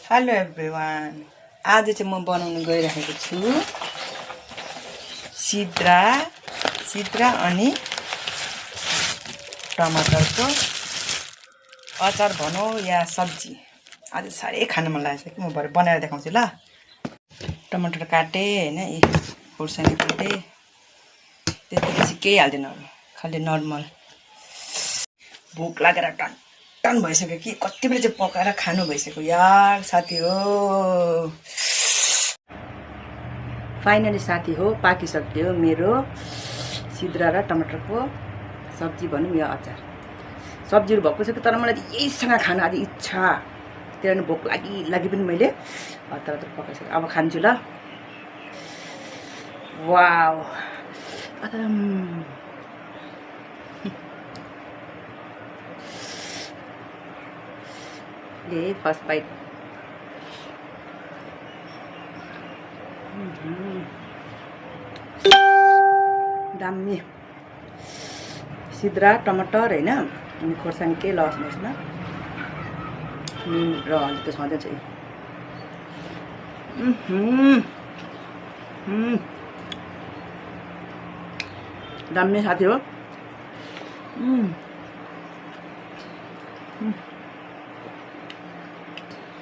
Hello everyone, आज चाहिँ म बनाउन गइरहेको छु सिद्रा अनि टमाटरको अचार भनौँ या सब्जी। आज साह्रै खान मन लागेको छ कि म भरे बनाएर देखाउँछु ल। टमाटर काटेँ हैन, यी खुर्सानी काटेँ, त्यसपछि केही हाल्दैन, खालि नर्मल। भोक लागेर टन भइसक्यो कि कति बेला चाहिँ पकाएर खानु भइसक्यो यार साथी हो। फाइनली साथी हो, पाकिसक्यो मेरो सिद्रा र टमाटरको सब्जी भनौँ या अचार। सब्जीहरू भएको छ तर मलाई यहीसँग खान आज इच्छा, त्यही भोक लागि पनि मैले हतार पकाइसकेँ। अब खान्छु ल। Wow, first bite. दामी सिद्रा टमाटर हैन, अनि खोर्सानी केही लगाउँछु यसमा, र हल्दी त छँदैछ। दामी साथी हो।